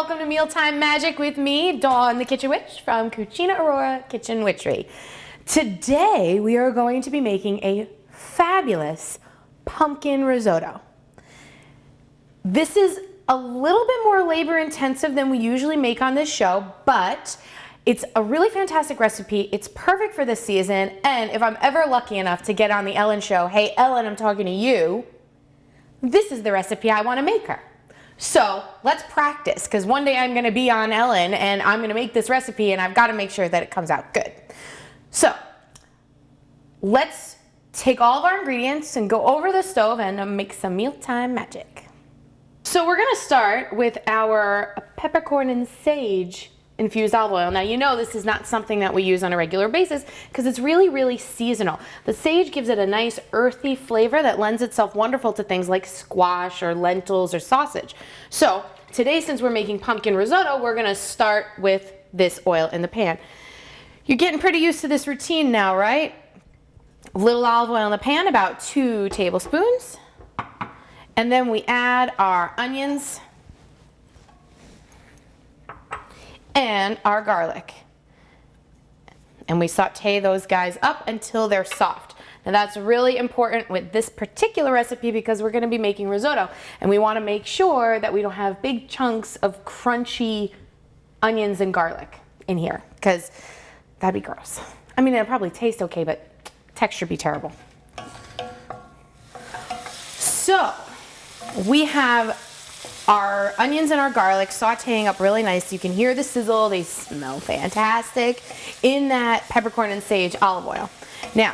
welcome to Mealtime Magic with me, Dawn the Kitchen Witch from Cucina Aurora Kitchen Witchery. Today we are going to be making a fabulous pumpkin risotto. This is a little bit more labor intensive than we usually make on this show, but it's a really fantastic recipe. It's perfect for this season, and if I'm ever lucky enough to get on the Ellen show, hey Ellen, I'm talking to you, this is the recipe I want to make her. So let's practice, because one day I'm going to be on Ellen and I'm going to make this recipe and I've got to make sure that it comes out good. So let's take all of our ingredients and go over the stove and make some mealtime magic. So we're going to start with our peppercorn and sage infused olive oil. Now you know this is not something that we use on a regular basis because it's really seasonal. The sage gives it a nice earthy flavor that lends itself wonderful to things like squash or lentils or sausage. So today, since we're making pumpkin risotto, we're gonna start with this oil in the pan. You're getting pretty used to this routine now, right? A little olive oil in the pan, about 2 tablespoons. And then we add our onions and our garlic. And we saute those guys up until they're soft. Now that's really important with this particular recipe because we're going to be making risotto and we want to make sure that we don't have big chunks of crunchy onions and garlic in here because that'd be gross. I mean, it'll probably taste okay, but texture be terrible. So we have our onions and our garlic sauteing up really nice. You can hear the sizzle. They smell fantastic in that peppercorn and sage olive oil. Now,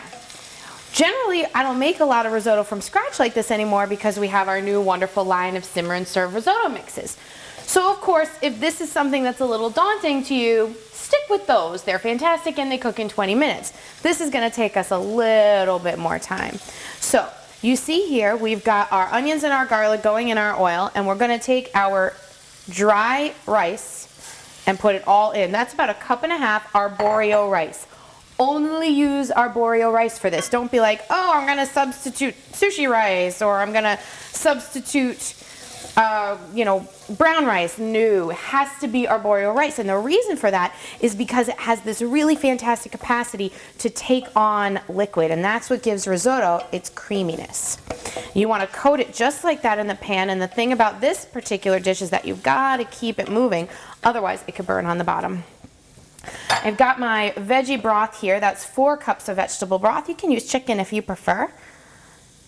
generally, I don't make a lot of risotto from scratch like this anymore because we have our new wonderful line of simmer and serve risotto mixes. So, of course, if this is something that's a little daunting to you, stick with those. They're fantastic and they cook in 20 minutes. This is going to take us a little bit more time. So, you see here, we've got our onions and our garlic going in our oil, and we're going to take our dry rice and put it all in. That's about 1.5 cups arborio rice. Only use arborio rice for this. Don't be like, oh, I'm going to substitute sushi rice, or I'm going to substitute brown rice. No, it has to be arborio rice. And the reason for that is because it has this really fantastic capacity to take on liquid. And that's what gives risotto its creaminess. You want to coat it just like that in the pan. And the thing about this particular dish is that you've got to keep it moving. Otherwise, it could burn on the bottom. I've got my veggie broth here. That's 4 cups of vegetable broth. You can use chicken if you prefer.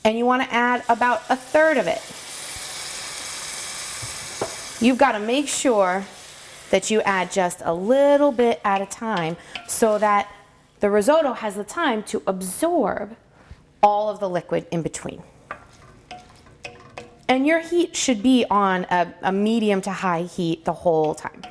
And you want to add about 1/3 of it. You've got to make sure that you add just a little bit at a time so that the risotto has the time to absorb all of the liquid in between. And your heat should be on a medium to high heat the whole time.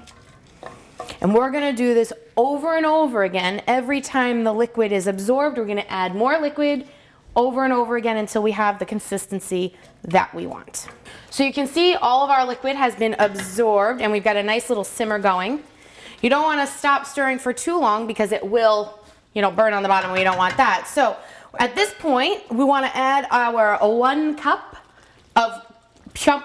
And we're going to do this over and over again. Every time the liquid is absorbed, we're going to add more liquid over and over again until we have the consistency that we want. So you can see all of our liquid has been absorbed and we've got a nice little simmer going. You don't want to stop stirring for too long because it will, burn on the bottom. We don't want that. So at this point, we want to add our 1 cup of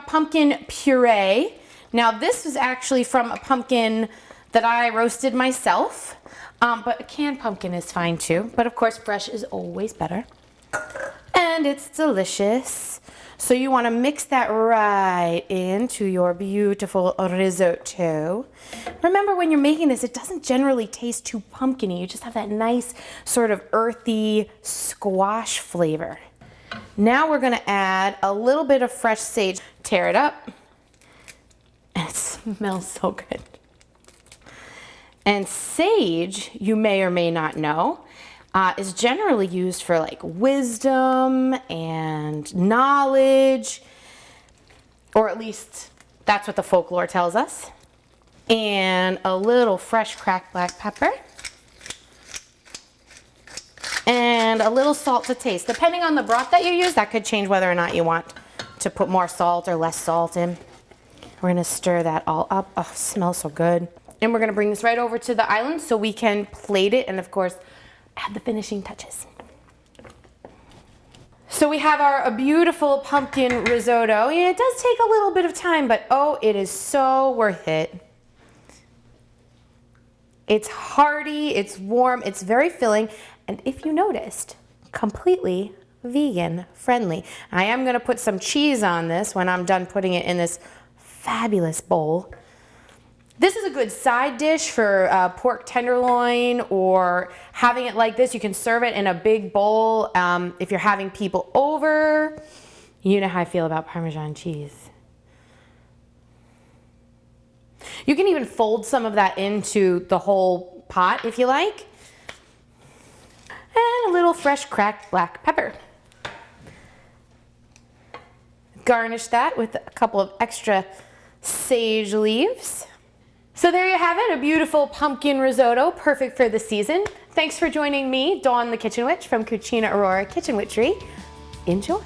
pumpkin puree. Now this is actually from a pumpkin that I roasted myself, but a canned pumpkin is fine too. But of course, fresh is always better. And it's delicious. So you want to mix that right into your beautiful risotto. Remember, when you're making this, it doesn't generally taste too pumpkin-y. You just have that nice sort of earthy squash flavor. Now we're going to add a little bit of fresh sage. Tear it up. And it smells so good. And sage, you may or may not know, is generally used for like wisdom and knowledge, or at least that's what the folklore tells us. And a little fresh cracked black pepper. And a little salt to taste. Depending on the broth that you use, that could change whether or not you want to put more salt or less salt in. We're gonna stir that all up. Oh, it smells so good. And we're gonna bring this right over to the island so we can plate it and of course, add the finishing touches. So we have a beautiful pumpkin risotto. Yeah, it does take a little bit of time, but oh, it is so worth it. It's hearty, it's warm, it's very filling, and if you noticed, completely vegan friendly. I am gonna put some cheese on this when I'm done putting it in this fabulous bowl. This is a good side dish for pork tenderloin, or having it like this. You can serve it in a big bowl if you're having people over. You know how I feel about Parmesan cheese. You can even fold some of that into the whole pot if you like. And a little fresh cracked black pepper. Garnish that with a couple of extra sage leaves. So there you have it, a beautiful pumpkin risotto, perfect for the season. Thanks for joining me, Dawn the Kitchen Witch from Cucina Aurora Kitchen Witchery. Enjoy.